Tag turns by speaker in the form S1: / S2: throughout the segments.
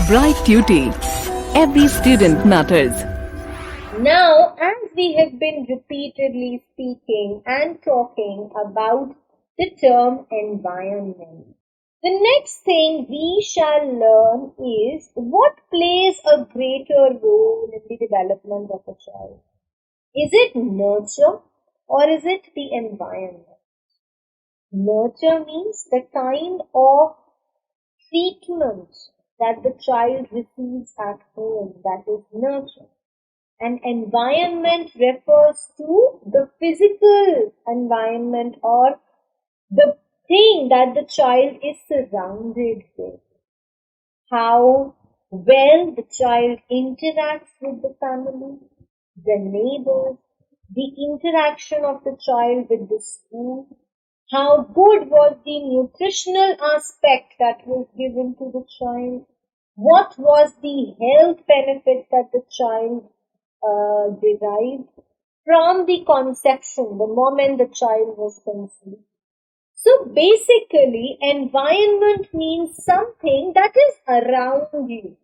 S1: Bright Tuty. Every student matters.
S2: Now, as we have been repeatedly speaking and talking about the term environment, the next thing we shall learn is what plays a greater role in the development of a child. Is it nurture or is it the environment? Nurture means the kind of treatment that the child receives at home, that is nurture. And environment refers to the physical environment or the thing that the child is surrounded with. How well the child interacts with the family, the neighbors, the interaction of the child with the school, how good was the nutritional aspect that was given to the child, what was the health benefit that the child derived from the conception, the moment the child was conceived. So basically, environment means something that is around you,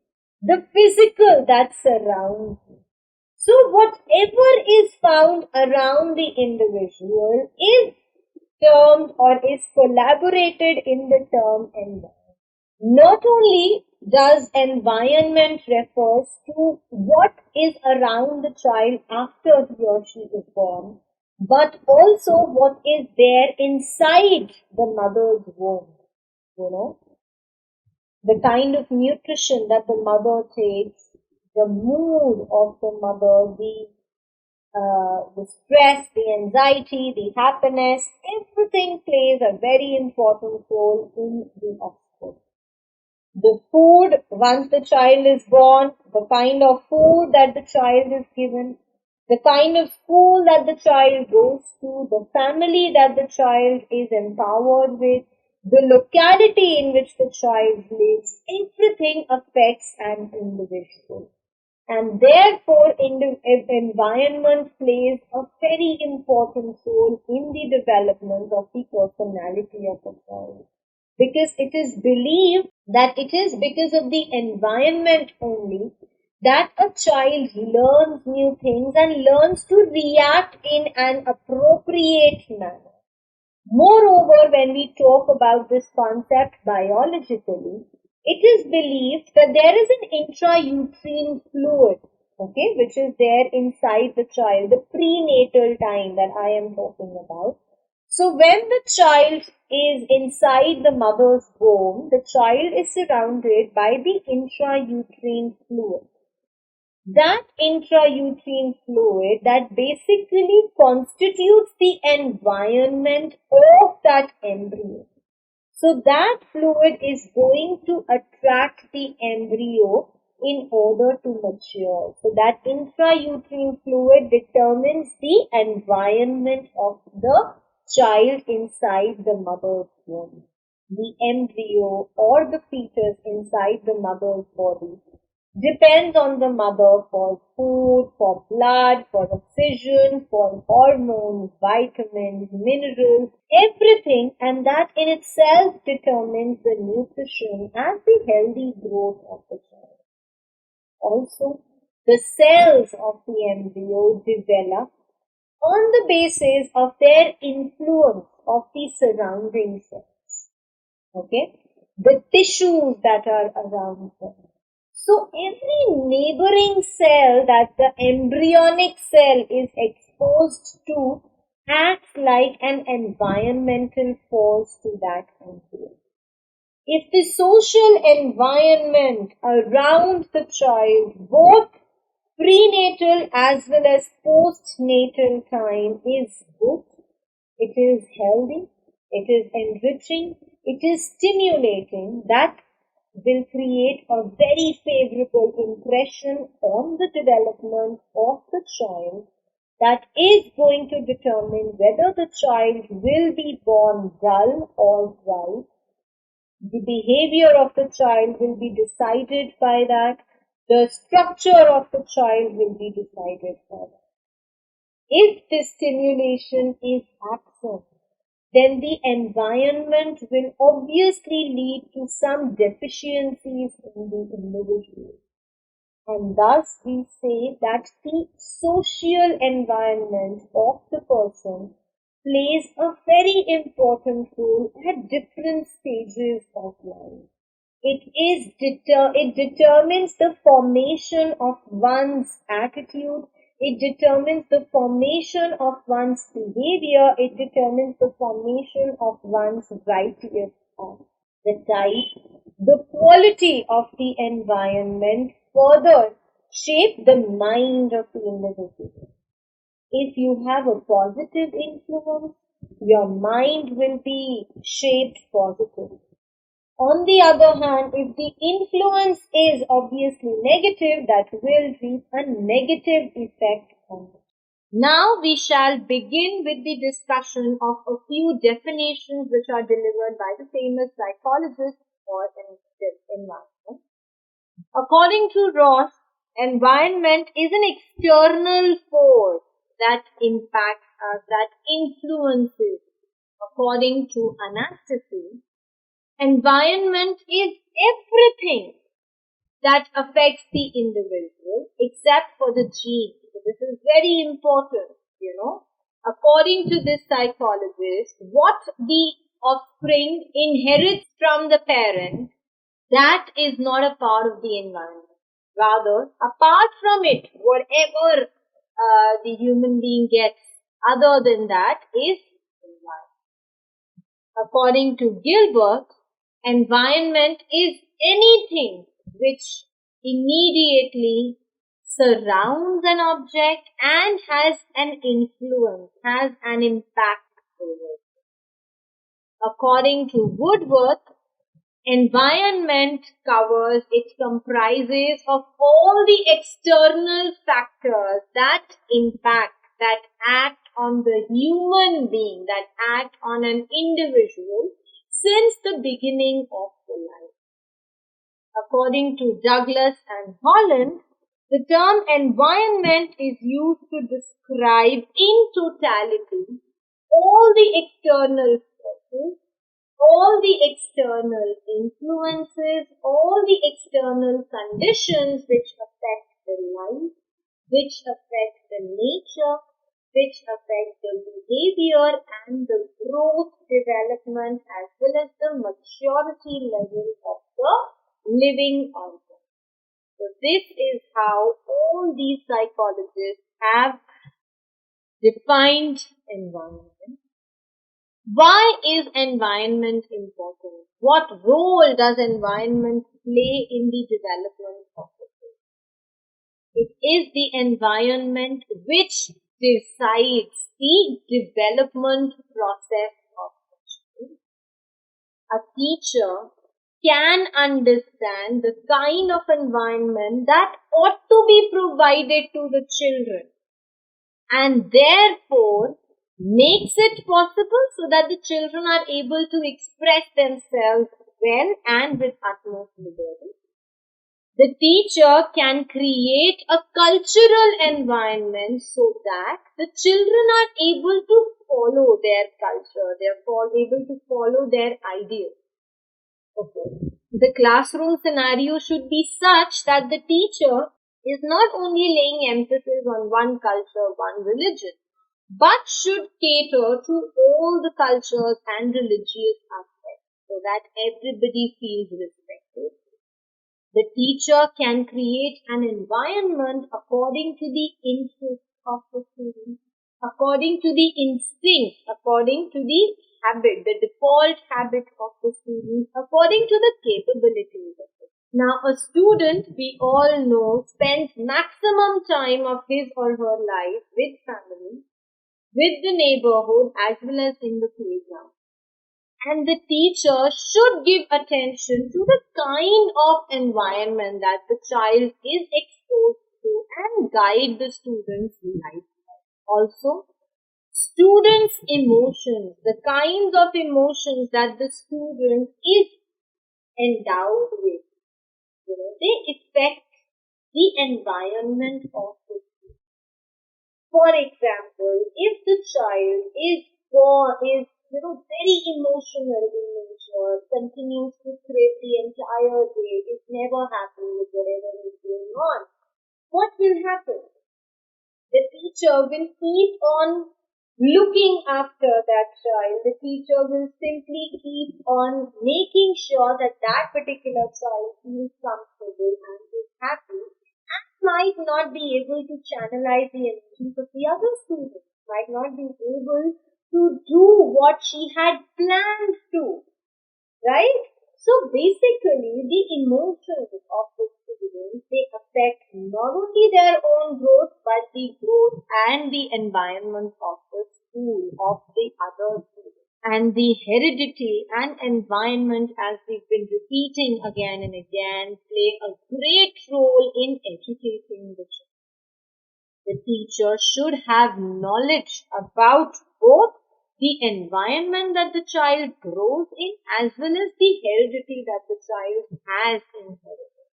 S2: the physical that surrounds you. So whatever is found around the individual is termed or is collaborated in the term environment. Not only does environment refers to what is around the child after he or she is born, but also what is there inside the mother's womb. The kind of nutrition that the mother takes, the mood of the mother, the stress, the anxiety, the happiness, everything plays a very important role in the offspring. The food, once the child is born, the kind of food that the child is given, the kind of school that the child goes to, the family that the child is empowered with, the locality in which the child lives, everything affects an individual. And therefore, environment plays a very important role in the development of the personality of a child. Because it is believed that it is because of the environment only that a child learns new things and learns to react in an appropriate manner. Moreover, when we talk about this concept biologically, it is believed that there is an intrauterine fluid, which is there inside the child, the prenatal time that I am talking about. So when the child is inside the mother's womb, the child is surrounded by the intrauterine fluid. That intrauterine fluid that basically constitutes the environment of that embryo. So that fluid is going to attract the embryo in order to mature. So that intrauterine fluid determines the environment of the child inside the mother's womb. The embryo or the fetus inside the mother's body depends on the mother for food, for blood, for oxygen, for hormones, vitamins, minerals, everything, and that in itself determines the nutrition and the healthy growth of the child. Also, the cells of the embryo develop on the basis of their influence of the surrounding cells. The tissues that are around them. So every neighboring cell that the embryonic cell is exposed to acts like an environmental force to that embryo. If the social environment around the child, both prenatal as well as postnatal time, is good, it is healthy, it is enriching, it is stimulating, that will create a very favorable impression on the development of the child that is going to determine whether the child will be born dull or bright. The behavior of the child will be decided by that. The structure of the child will be decided by that. If the stimulation is absent, then the environment will obviously lead to some deficiencies in the individual. And thus we say that the social environment of the person plays a very important role at different stages of life. It determines the formation of one's attitude. It determines the formation of one's behavior. It determines the formation of one's variety of the type. The quality of the environment further shape the mind of the individual. If you have a positive influence, your mind will be shaped positively. On the other hand, if the influence is obviously negative, that will reap a negative effect on it. Now we shall begin with the discussion of a few definitions which are delivered by the famous psychologist for an environment. According to Ross, environment is an external force that impacts us, that influences. According to Anastasia, environment is everything that affects the individual except for the genes. So this is very important, According to this psychologist, what the offspring inherits from the parent, that is not a part of the environment. Rather, apart from it, whatever the human being gets other than that is environment. According to Gilbert, environment is anything which immediately surrounds an object and has an influence, has an impact over it. According to Woodworth, environment comprises of all the external factors that impact, that act on the human being, that act on an individual since the beginning of the life. According to Douglas and Holland, the term environment is used to describe in totality all the external forces, all the external influences, all the external conditions which affect the life, which affect the nature, which affect the behavior and the growth, development, as well as the maturity level of the living organism. So this is how all these psychologists have defined environment. Why is environment important? What role does environment play in the development of the person? It is the environment which decides the development process of the child. A teacher can understand the kind of environment that ought to be provided to the children and therefore makes it possible so that the children are able to express themselves well and with utmost liberty. The teacher can create a cultural environment so that the children are able to follow their culture, they are able to follow their ideals. Okay. The classroom scenario should be such that the teacher is not only laying emphasis on one culture, one religion, but should cater to all the cultures and religious aspects so that everybody feels respected. The teacher can create an environment according to the interests of the student, according to the instinct, according to the habit, the default habit of the student, according to the capabilities of it. Now, a student, we all know, spends maximum time of his or her life with family, with the neighborhood, as well as in the playground. And the teacher should give attention to the kind of environment that the child is exposed to and guide the student's life. Also, students' emotions, the kinds of emotions that the student is endowed with, they affect the environment of the student. For example, if the child is very emotional in nature, continues to crib the entire day, is never happy with whatever is going on, what will happen? The teacher will keep on looking after that child. The teacher will simply keep on making sure that that particular child feels comfortable and is happy, and might not be able to channelize the energies of the other students, might not be able to do what she had planned to. Right? So basically, the emotions of the students, they affect not only their own growth, but the growth and the environment of the school, of the other students. And the heredity and environment, as we've been repeating again and again, play a great role in educating the child. The teacher should have knowledge about both the environment that the child grows in as well as the heredity that the child has inherited.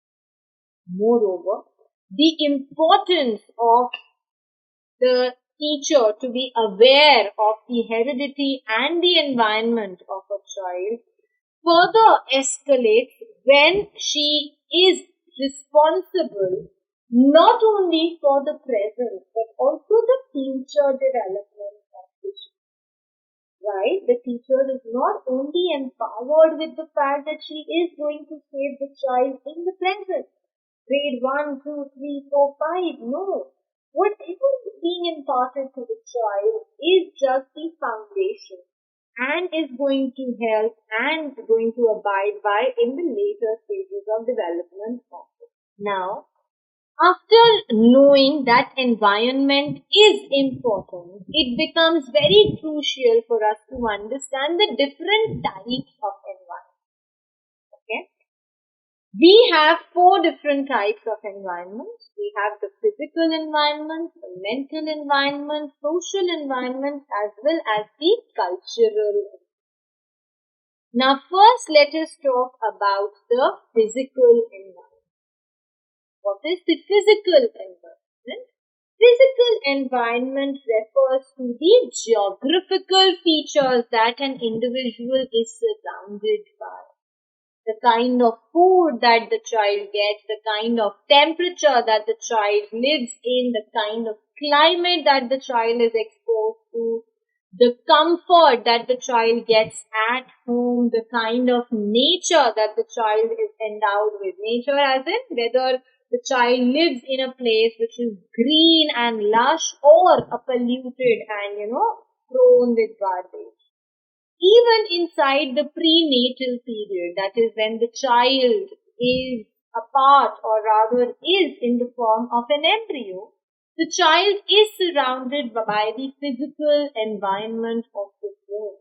S2: Moreover, the importance of the teacher to be aware of the heredity and the environment of a child further escalates when she is responsible not only for the present but also the future development of the child. Right? The teacher is not only empowered with the fact that she is going to save the child in the present, grade 1, 2, 3, 4, 5. No. Whatever is being imparted to the child is just the foundation and is going to help and going to abide by in the later stages of development of it. Now, after knowing that environment is important, it becomes very crucial for us to understand the different types of environment. Okay? We have 4 different types of environments. We have the physical environment, the mental environment, social environment, as well as the cultural environment. Now first let us talk about the physical environment. What is the physical environment? Physical environment refers to the geographical features that an individual is surrounded by. The kind of food that the child gets, the kind of temperature that the child lives in, the kind of climate that the child is exposed to, the comfort that the child gets at home, the kind of nature that the child is endowed with. Nature as in whether the child lives in a place which is green and lush or a polluted and, prone with garbage. Even inside the prenatal period, that is when the child is a part or rather is in the form of an embryo, the child is surrounded by the physical environment of the womb.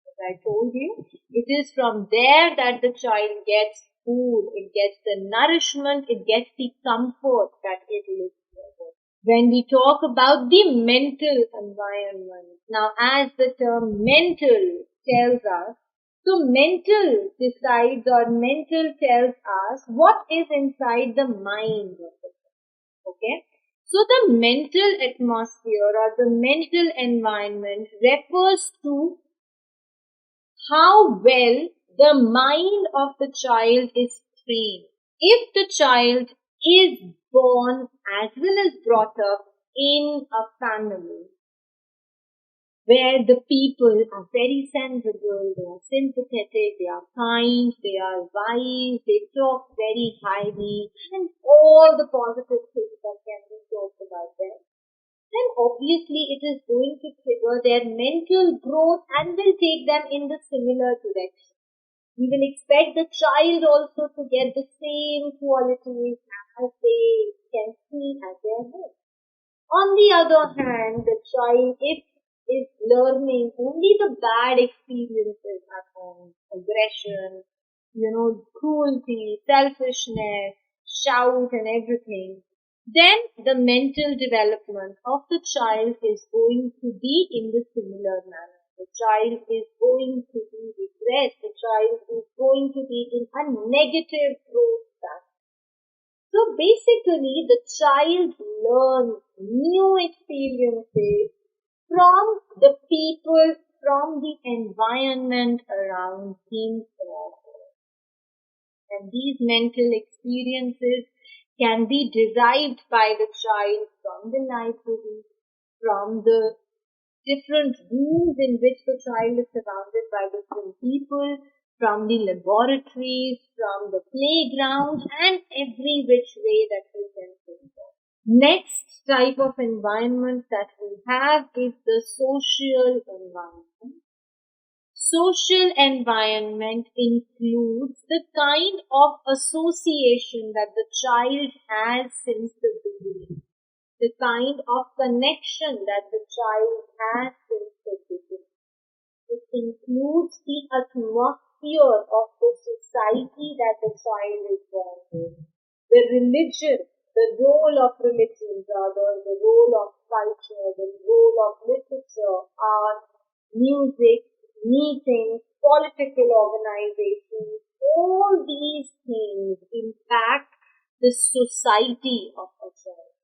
S2: As I told you, it is from there that the child gets food, it gets the nourishment, it gets the comfort that it looks for. When we talk about the mental environment, now as the term mental tells us, so mental decides or mental tells us what is inside the mind of the person. Okay? So the mental atmosphere or the mental environment refers to how well the mind of the child is trained. If the child is born as well as brought up in a family where the people are very sensible, they are sympathetic, they are kind, they are wise, they talk very highly, and all the positive things that can be talked about them, then obviously it is going to trigger their mental growth and will take them in the similar direction. We will expect the child also to get the same qualities as they can see at their home. On the other hand, the child, if is learning only the bad experiences at home, aggression, cruelty, selfishness, shout and everything, then the mental development of the child is going to be in the similar manner. The child is going to be regressed. The child is going to be in a negative growth pattern. So basically, the child learns new experiences from the people from the environment around him or her. And these mental experiences can be derived by the child from the library, from the different rooms in which the child is surrounded by different people, from the laboratories, from the playground, and every which way that we can think of. Next type of environment that we have is the social environment. Social environment includes the kind of association that the child has since the beginning, the kind of connection that the child has since the beginning. It includes the atmosphere of the society that the child is born in, the religion, the role of religion, rather, the role of culture, the role of literature, art, music, meetings, political organizations. All these things impact the society of a child.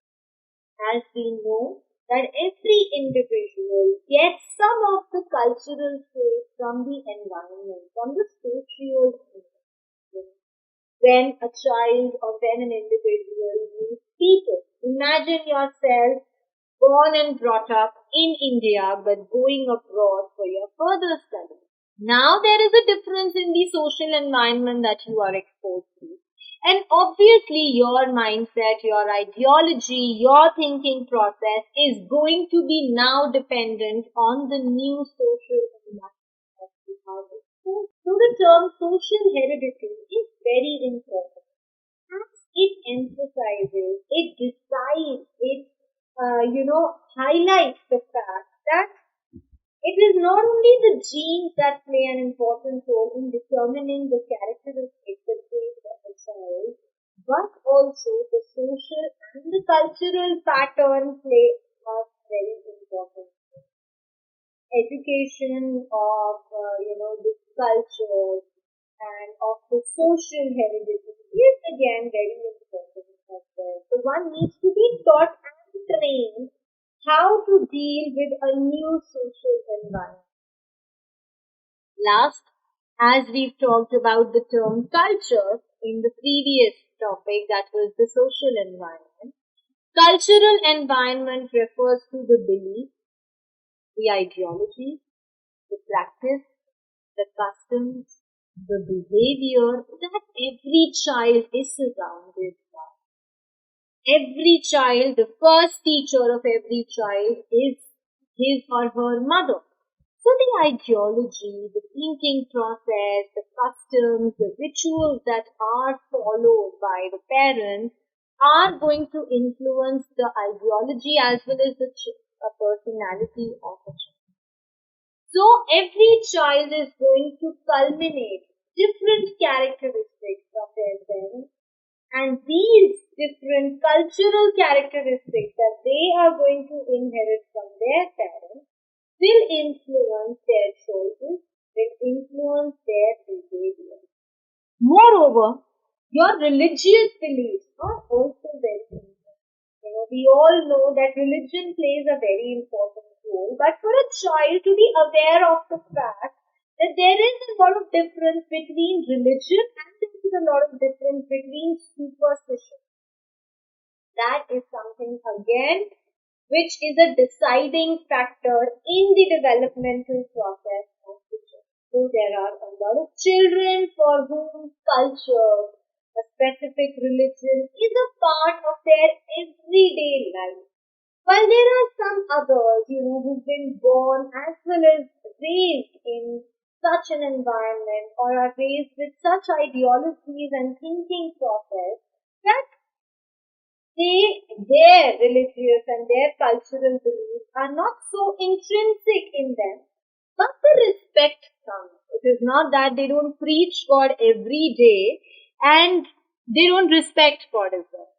S2: As we know that every individual gets some of the cultural traits from the environment, from the social environment. When a child or when an individual meets people, imagine yourself born and brought up in India but going abroad for your further study. Now there is a difference in the social environment that you are exposed to. And obviously your mindset, your ideology, your thinking process is going to be now dependent on the new social environment that you have exposed. So the term social heredity is very important. As it emphasizes, it decides, it highlights the fact that it is not only the genes that play an important role in determining the characteristics, the traits of a child, but also the social and the cultural pattern play a very important role. Education of, this culture and of the social heredity is again very important as well. So one needs to be taught and trained how to deal with a new social environment. Last, as we've talked about the term culture in the previous topic, that was the social environment. Cultural environment refers to the belief, the ideology, the practice, the customs, the behavior that every child is surrounded by. Every child, the first teacher of every child is his or her mother. So the ideology, the thinking process, the customs, the rituals that are followed by the parents are going to influence the ideology as well as the personality of a child. So every child is going to culminate different characteristics of their parents, and these different cultural characteristics that they are going to inherit from their parents will influence their choices, will influence their behavior. Moreover, your religious beliefs are also very important. We all know that religion plays a very important role, but for a child to be aware of the fact that there is a lot of difference between religion and there is a lot of difference between superstition. That is something again which is a deciding factor in the developmental process of the child. So there are a lot of children for whom culture, a specific religion is a part of their everyday life. While there are some others, who've been born as well as raised in such an environment or are raised with such ideologies and thinking process that their religious and their cultural beliefs are not so intrinsic in them, but the respect comes. It is not that they don't preach God every day and they don't respect God as well.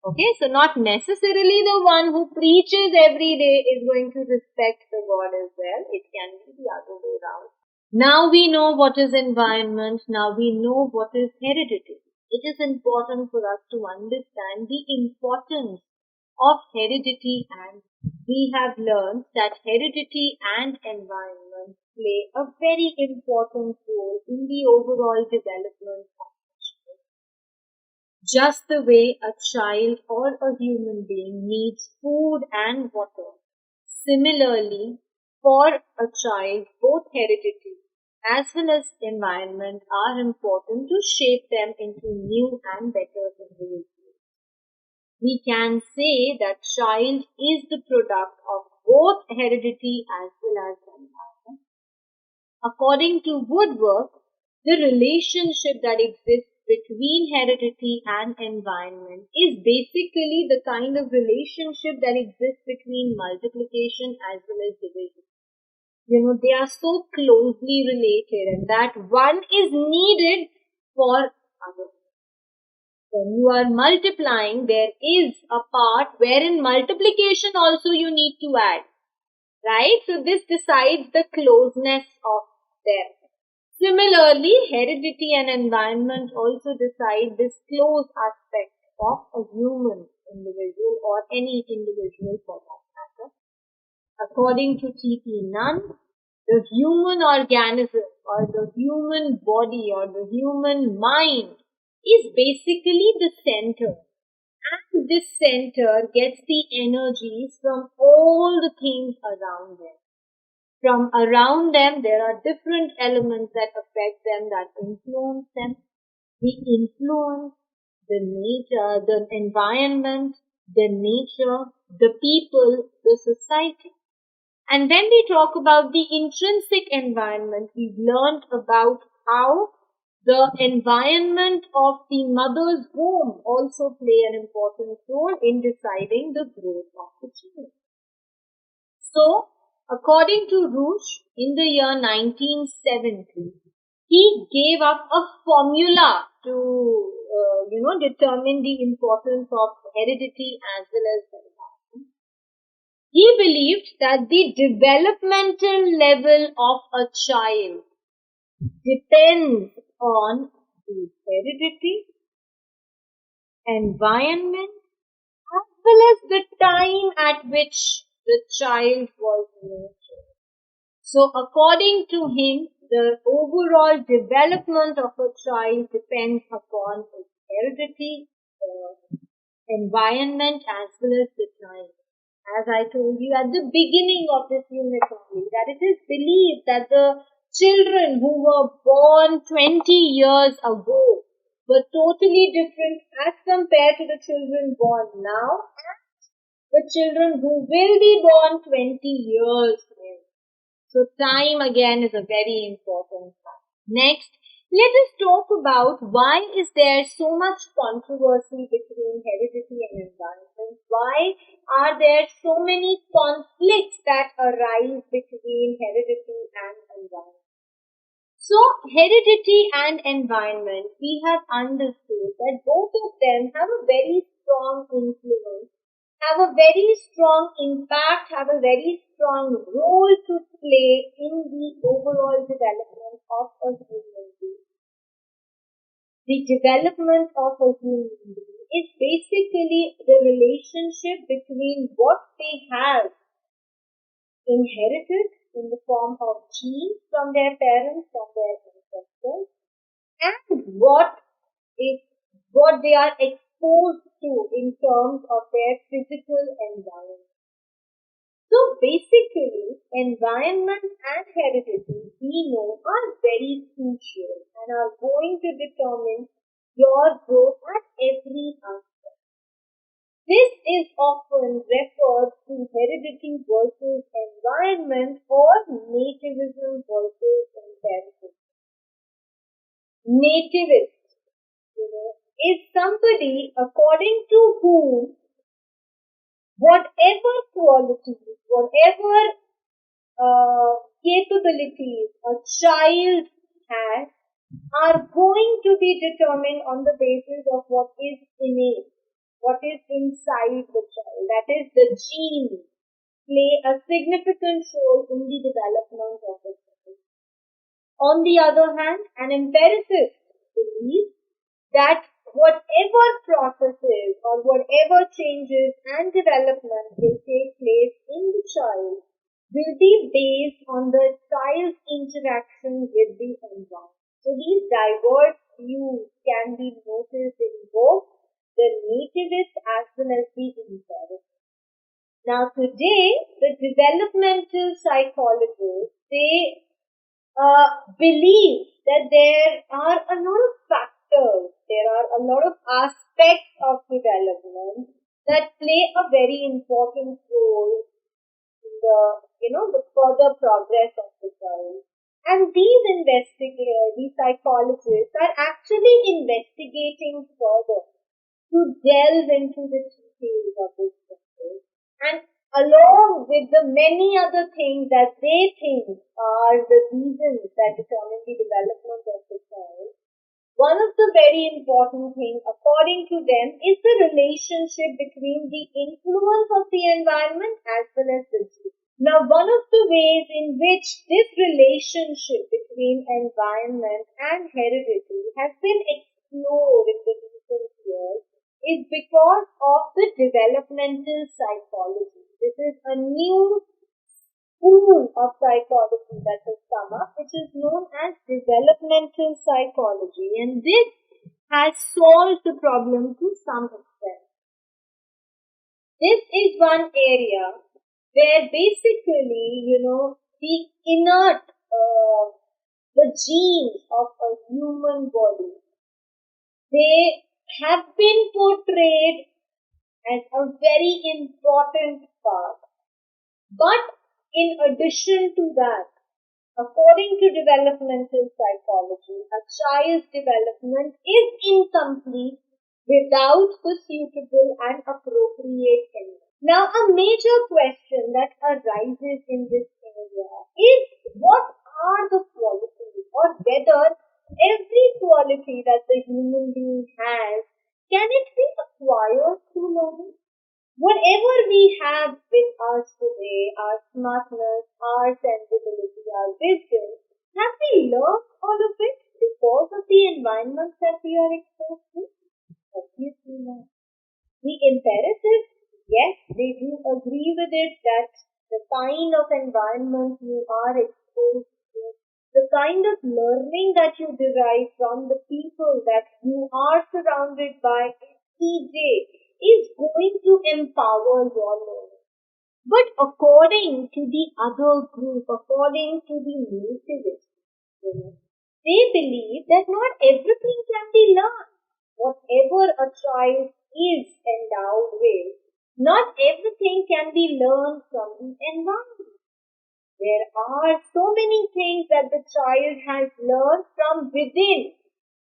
S2: Okay, so not necessarily the one who preaches every day is going to respect the God as well. It can be the other way around. Now we know what is environment. Now we know what is heredity. It is important for us to understand the importance of heredity and we have learned that heredity and environment play a very important role in the overall development of a child. Just the way a child or a human being needs food and water, similarly, for a child, both heredity as well as environment are important to shape them into new and better individuals. We can say that child is the product of both heredity as well as environment. According to Woodworth, the relationship that exists between heredity and environment is basically the kind of relationship that exists between multiplication as well as division. They are so closely related, and that one is needed for other. When you are multiplying, there is a part wherein multiplication also you need to add, right? So this decides the closeness of them. Similarly, heredity and environment also decide this close aspect of a human individual or any individual for that matter. According to T.P. Nunn, the human organism or the human body or the human mind is basically the center. And this center gets the energies from all the things around them. From around them, there are different elements that affect them, that influence them. The influence, the nature, the environment, the nature, the people, the society. And when we talk about the intrinsic environment, we've learned about how the environment of the mother's womb also play an important role in deciding the growth of the child. So, according to Rush, in the year 1970, he gave up a formula to, determine the importance of heredity as well as environment. He believed that the developmental level of a child depends on the heredity, environment, as well as the time at which the child was nurtured. So according to him, the overall development of a child depends upon its heredity, environment, as well as the time. As I told you at the beginning of this unit only, that it is believed that the children who were born 20 years ago were totally different as compared to the children born now and the children who will be born 20 years in. So time again is a very important fact. Next, let us talk about why is there so much controversy between heredity and environment. Why are there so many conflicts that arise between heredity and environment? So, heredity and environment, we have understood that both of them have a very strong influence, have a very strong impact, have a very strong role to play in the overall development of a human being. The development of a human being is basically the relationship between what they have inherited in the form of genes from their parents, from their ancestors, and what they are exposed to in terms of their physical environment. So basically, environment and heredity, we know, are very crucial and are going to determine your growth at every aspect. This is often referred to heredity versus environment or nativism versus empiricism. Nativist, is somebody according to whom whatever qualities, whatever capabilities a child has are going to be determined on the basis of what is innate, what is inside the child. That is, the genes play a significant role in the development of the child. On the other hand, an empiricist believes that whatever processes or whatever changes and development will take place in the child will be based on the child's interaction with the environment. So these diverse views can be noticed in both the nativist as well as the imperative. Now today, the developmental psychologists, they believe that there are a lot of factors, there are a lot of aspects of development that play a very important role in the further progress of the child. And these psychologists are actually investigating further to delve into the details of this process. And along with the many other things that they think are the reasons that determine the development of the child, one of the very important things, according to them, is the relationship between the influence of the environment as well as the gene. Now, one of the ways in which this relationship between environment and heredity has been explored in the recent years is because of the developmental psychology. This is a new school of psychology that has come up, which is known as developmental psychology, and this has solved the problem to some extent. This is one area where basically, the innate, the genes of a human body, they have been portrayed as a very important part. But in addition to that, according to developmental psychology, a child's development is incomplete without the suitable and appropriate environment. Now, a major question that arises in this area is what are the qualities, or whether every quality that the human being has, can it be acquired through learning? Whatever we have with us today, our smartness, our sensibility, our wisdom, have we learned all of it because of the environment that we are exposed to? Obviously not. The imperative, yes, they do agree with it that the kind of environment you are exposed to, the kind of learning that you derive from the people that you are surrounded by each day is going to empower your learning. But according to the other group, according to the nativists, they believe that not everything can be learned. Whatever a child is endowed with, not everything can be learned from the environment. There are so many things that the child has learned from within,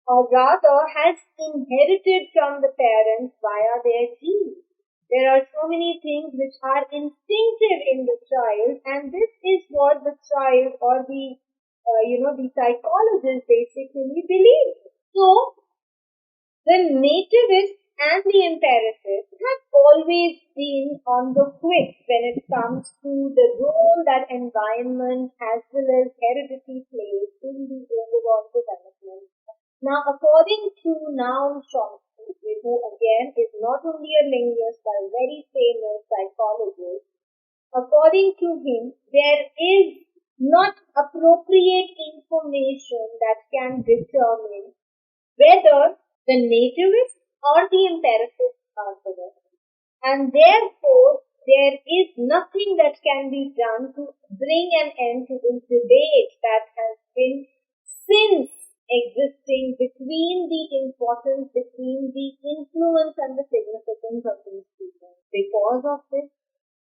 S2: or rather has inherited from the parents via their genes. There are so many things which are instinctive in the child, and this is what the child or the psychologist basically believes. So, the nativists and the imperatives have always been on the quick when it comes to the role that environment as well as heredity plays in the overall development. Now, according to Noam Chomsky, who again is not only a linguist but a very famous psychologist, according to him, there is not appropriate information that can determine whether the nativist or the imperative are correct. And therefore, there is nothing that can be done to bring an end to this debate that has been since existing between the importance, between the influence and the significance of these people. Because of this,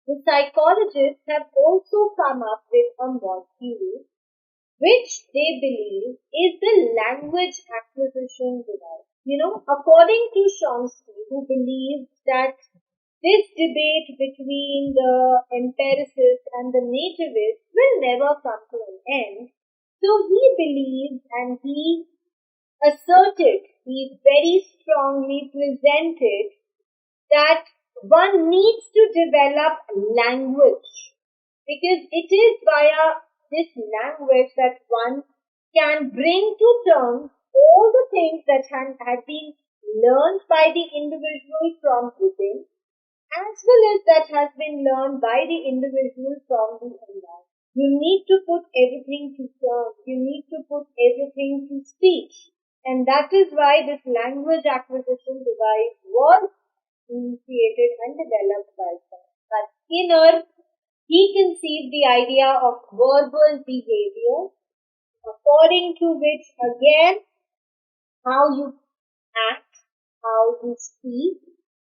S2: the psychologists have also come up with a module which they believe is the language acquisition device. According to Chomsky, who believes that this debate between the empiricists and the nativists will never come to an end, so he believes and he asserted, he very strongly presented that one needs to develop language, because it is via this language that one can bring to terms all the things that had been learned by the individual from within, as well as that has been learned by the individual from the environment. You need to put everything to terms. You need to put everything to speech. And that is why this language acquisition device was initiated and developed by Skinner. But Skinner, he conceived the idea of verbal behavior, according to which, again, how you act, how you speak,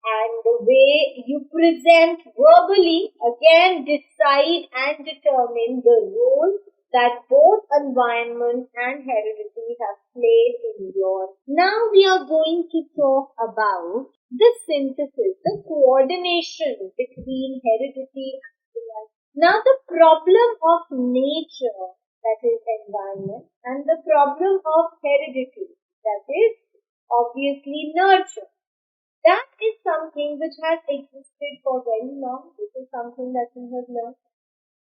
S2: and the way you present verbally, again, decide and determine the role that both environment and heredity have played in your. Now we are going to talk about the synthesis, the coordination between heredity and environment. Now the problem of nature, that is environment, and the problem of heredity, that is obviously nurture. That is something which has existed for very long. This is something that we have learned.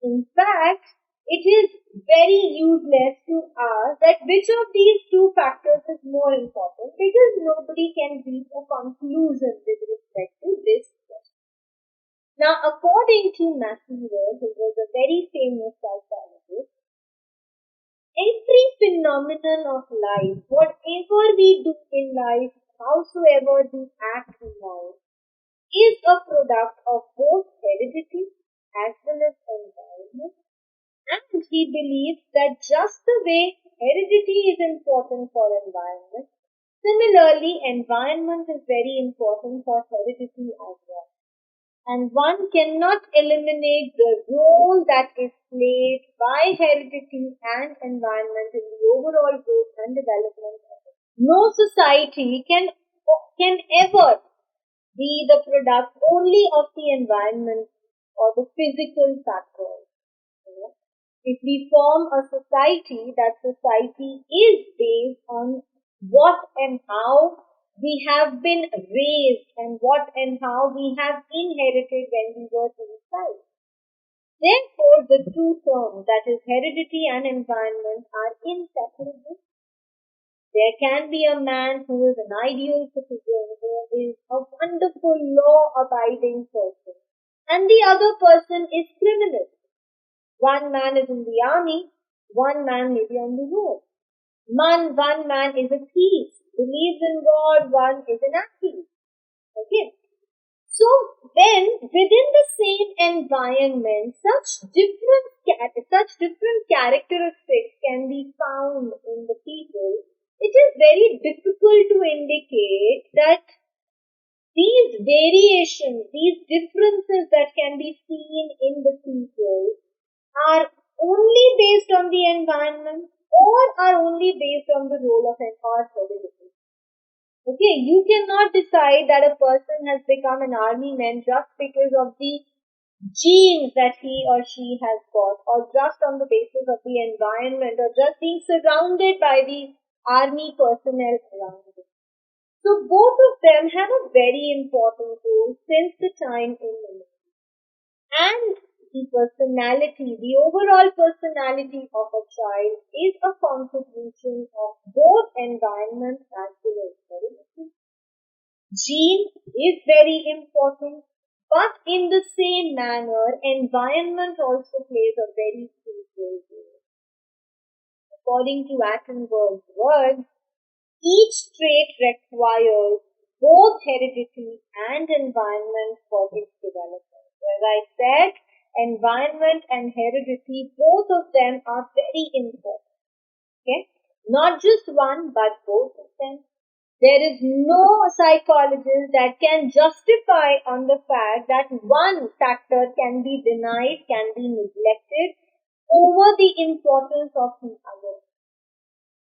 S2: In fact, it is very useless to ask that which of these two factors is more important, because nobody can reach a conclusion with respect to this question. Now, according to Matthew Ward, who was a very famous psychologist, every phenomenon of life, whatever we do in life, howsoever we act in life, is a product of both heredity as well as environment. And he believes that just the way heredity is important for environment, similarly environment is very important for heredity as well. And one cannot eliminate the role that is played by heredity and environment in the overall growth and development of it. No society can ever be the product only of the environment or the physical factors. If we form a society, that society is based on what and how we have been raised and what and how we have inherited when we were inside. Therefore, the two terms, that is heredity and environment, are inseparable. There can be a man who is an ideal citizen, who is a wonderful law-abiding person, and the other person is criminal. One man is in the army, one man may be on the road. One man is a thief, believes in God, one is an athlete. Okay. So then, within the same environment, such different characteristics can be found in the people. It is very difficult to indicate that these variations, these differences that can be seen in the people are only based on the environment or are only based on the role of our heredity. Okay, you cannot decide that a person has become an army man just because of the genes that he or she has got, or just on the basis of the environment, or just being surrounded by the army personnel around it. So both of them have a very important role since the time immemorial. And the personality, the overall personality of a child is a contribution of both environment as well as heredity. Gene is very important, but in the same manner, environment also plays a very crucial role. According to Attenborough's words, each trait requires both heredity and environment for its development. As I said, environment and heredity, both of them are very important. Okay? Not just one, but both of them. There is no psychologist that can justify on the fact that one factor can be denied, can be neglected over the importance of the other.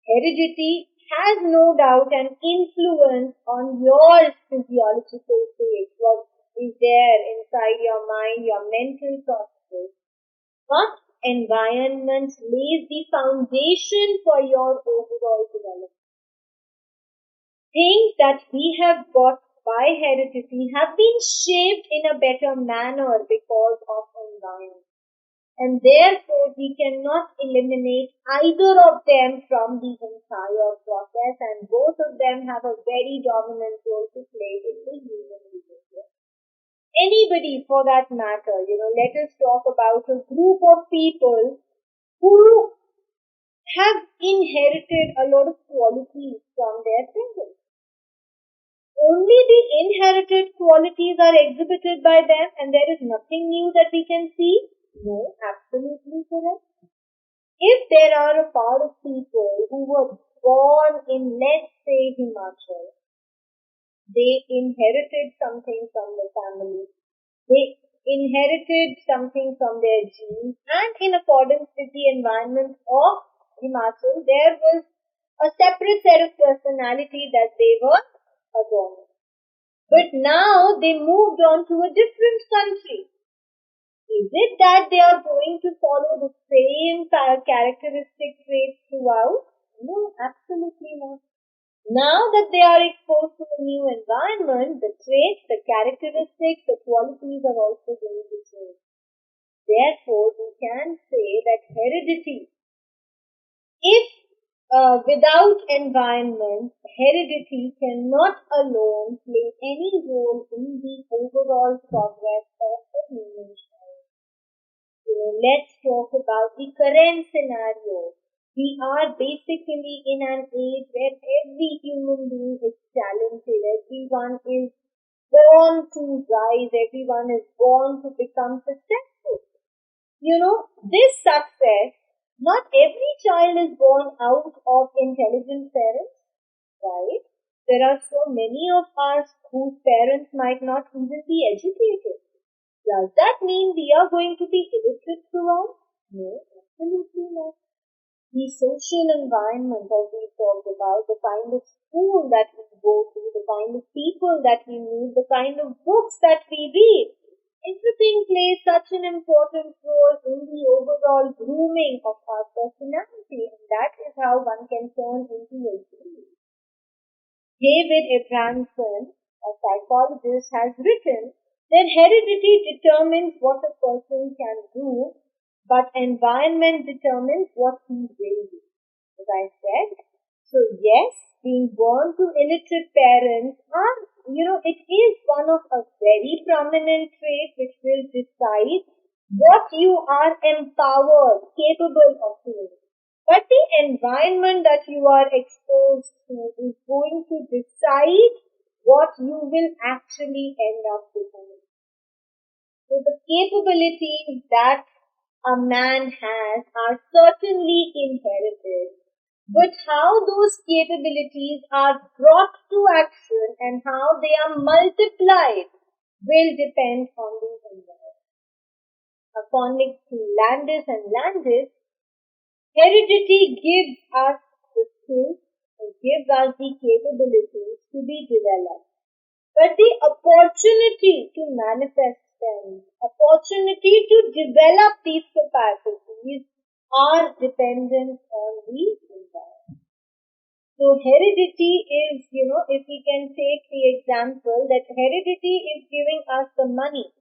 S2: Heredity has no doubt an influence on your physiological state, what is there inside your mind, your mental processes. But environment lays the foundation for your overall development. Things that we have got by heredity have been shaped in a better manner because of environment. and therefore we cannot eliminate either of them from the entire process, and both of them have a very dominant role to play in the human behavior. Anybody for that matter, let us talk about a group of people who have inherited a lot of qualities from their parents. Only the inherited qualities are exhibited by them, and there is nothing new that we can see? No, absolutely correct. If there are a part of people who were born in, let's say, Himachal, they inherited something from the family, they inherited something from their genes, and in accordance with the environment of Himachal, there was a separate set of personality that they were adorning. But now they moved on to a different country. Is it that they are going to follow the same characteristic traits throughout? No, absolutely not. Now that they are exposed to a new environment, the traits, the characteristics, the qualities are also going to change. Therefore, we can say that heredity, if without environment, heredity cannot alone play any role in the overall progress of the human child. Let's talk about the current scenario. We are basically in an age where every human being is talented. Everyone is born to rise. Everyone is born to become successful. This success, not every child is born out of intelligent parents, right? There are so many of us whose parents might not even be educated. Does that mean we are going to be illiterate throughout? No, absolutely not. The social environment, as we talked about, the kind of school that we go to, the kind of people that we meet, the kind of books that we read, everything plays such an important role in the overall grooming of our personality, and that is how one can turn into a genius. David Abramson, a psychologist, has written that heredity determines what a person can do, but environment determines what he will do. As I said, so yes, being born to illiterate parents it is one of a very prominent trait which will decide what you are empowered, capable of doing. But the environment that you are exposed to is going to decide what you will actually end up becoming. So the capabilities that a man has are certainly inherited, but how those capabilities are brought to action and how they are multiplied will depend on the environment. According to Landis and Landis, heredity gives us the skills and gives us the capabilities to be developed. But the opportunity to manifest them, opportunity to develop these capacities are dependent on the environment. So heredity is, if we can take the example that heredity is giving us the money,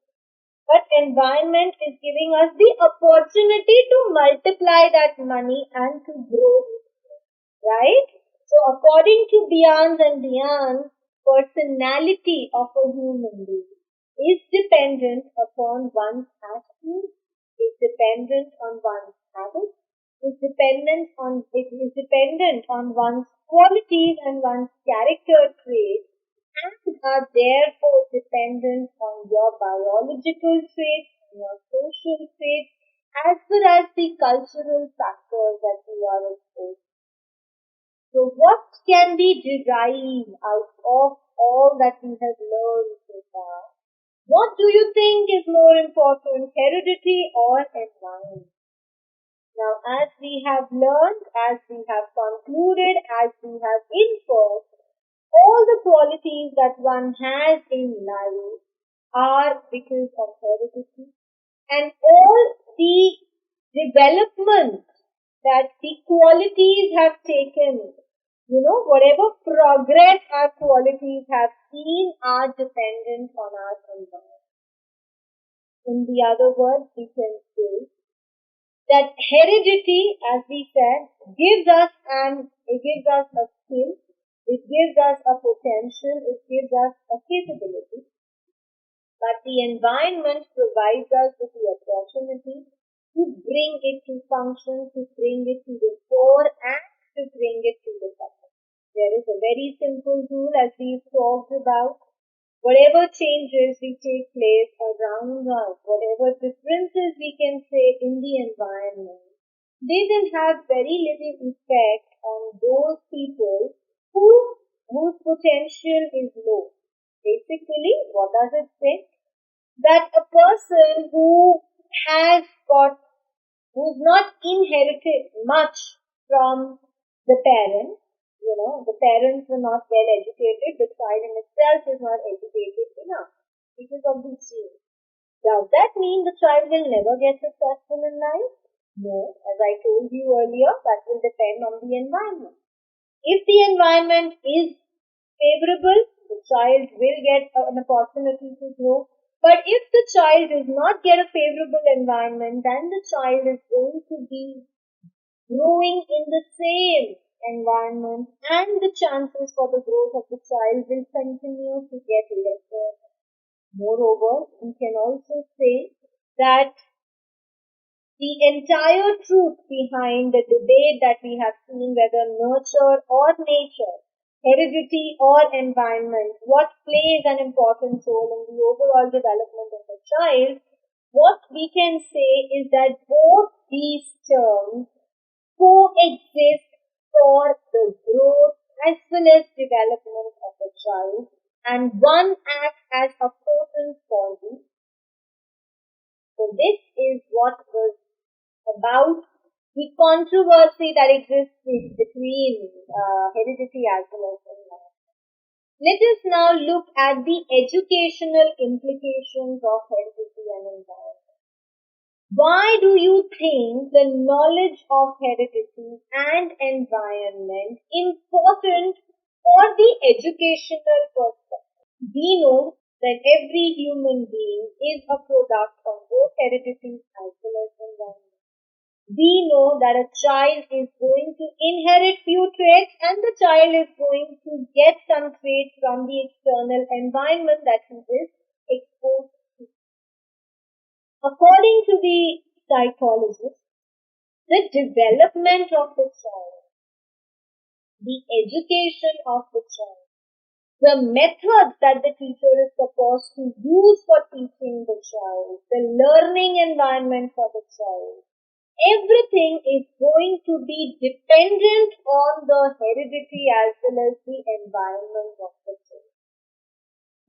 S2: but environment is giving us the opportunity to multiply that money and to grow it, right? So according to Beyond and Beyond, personality of a human being is dependent upon one's attitude, is dependent on one's habits, is dependent on one's qualities and one's character traits, and are therefore dependent on your biological traits, your social traits, as well as the cultural factors that you are exposed to. So what can we derive out of all that we have learned so far? What do you think is more important, heredity or environment? Now, as we have learned, as we have concluded, as we have inferred, all the qualities that one has in life are because of heredity, and all the development that the qualities have taken, whatever progress our qualities have seen are dependent on our environment. In the other words, we can say that heredity, as we said, gives us a skill, it gives us a potential, it gives us a capability, but the environment provides us with the opportunity to bring it to function, to bring it to the fore, and to bring it to the surface. There is a very simple rule, as we've talked about. Whatever changes we take place around us, whatever differences we can say in the environment, they will have very little effect on those people whose potential is low. Basically, what does it say? That a person who's not inherited much from the parents, the parents were not well educated, the child in itself is not educated enough because of the genes. Does that mean the child will never get successful in life? No, as I told you earlier, that will depend on the environment. If the environment is favorable, the child will get an opportunity to grow. But if the child does not get a favorable environment, then the child is going to be growing in the same environment, and the chances for the growth of the child will continue to get lesser. Moreover, we can also say that the entire truth behind the debate that we have seen, whether nurture or nature, heredity or environment, what plays an important role in the overall development of a child, what we can say is that both these terms coexist for the growth as well as development of a child, and one acts as a potent cause. So this is what was about the controversy that exists between heredity as well as environment. Let us now look at the educational implications of heredity and environment. Why do you think the knowledge of heredity and environment important for the educational perspective? We know that every human being is a product of both heredity as well as environment. We know that a child is going to inherit few traits, and the child is going to get some traits from the external environment that he is exposed to. According to the psychologist, the development of the child, the education of the child, the methods that the teacher is supposed to use for teaching the child, the learning environment for the child, everything is going to be dependent on the heredity as well as the environment of the child.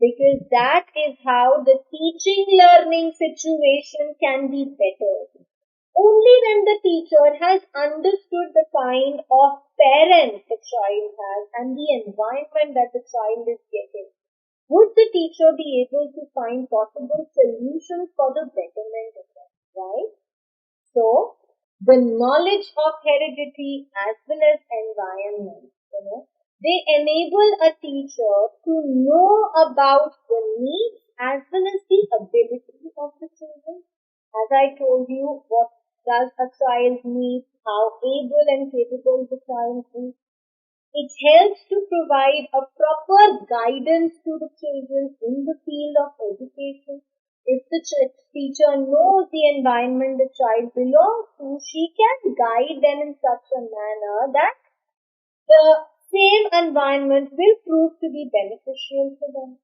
S2: Because that is how the teaching learning situation can be bettered. Only when the teacher has understood the kind of parent the child has and the environment that the child is getting, would the teacher be able to find possible solutions for the betterment of that, right? So, the knowledge of heredity as well as environment, they enable a teacher to know about the needs as well as the ability of the children. As I told you, what does a child need, how able and capable the child is. It helps to provide a proper guidance to the children in the field of education. If the teacher knows the environment the child belongs to, she can guide them in such a manner that the same environment will prove to be beneficial for them.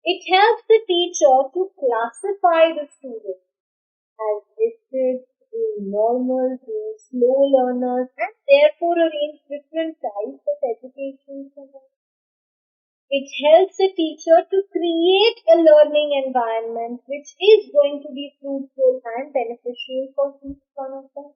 S2: It helps the teacher to classify the students as gifted, being normal, being slow learners, and therefore arrange different types of education for them. It helps the teacher to create a learning environment which is going to be fruitful and beneficial for each one of them.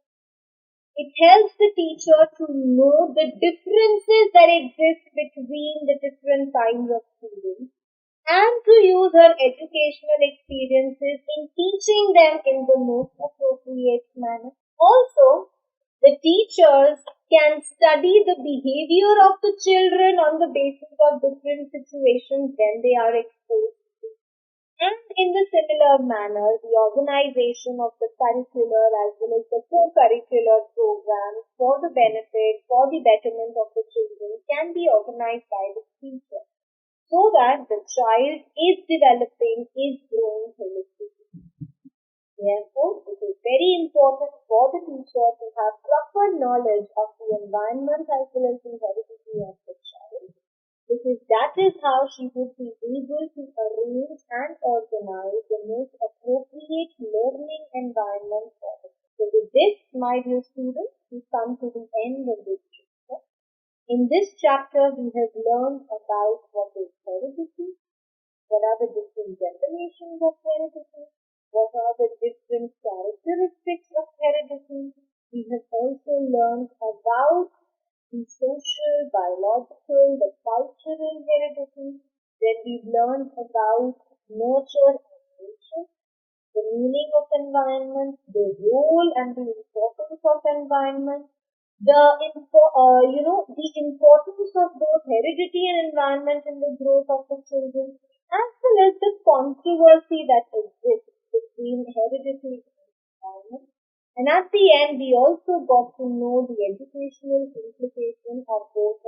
S2: It helps the teacher to know the differences that exist between the different kinds of students and to use her educational experiences in teaching them in the most appropriate manner. Also, the teachers can study the behavior of the children on the basis of different situations when they are exposed to. And in the similar manner, the organization of the curricular as well as the co-curricular programs for the benefit, for the betterment of the children can be organized by the teacher so that the child is developing, is growing holistically. Therefore, it is very important for the teacher to have proper knowledge of the environment as well as the heredity of the child, because that is how she would be able to arrange and organize the most appropriate learning environment for them. So with this, my dear students, we come to the end of this chapter. In this chapter, we have learned about what is heredity, what are the different definitions of heredity, what are the different characteristics of heredity. We have also learned about the social, biological, the cultural heredity. Then we've learned about nurture and nature, the meaning of environment, the role and the importance of environment, the importance of both heredity and environment in the growth of the children, as well as the controversy that exists between heredity and environment. And at the end, we also got to know the educational implication of both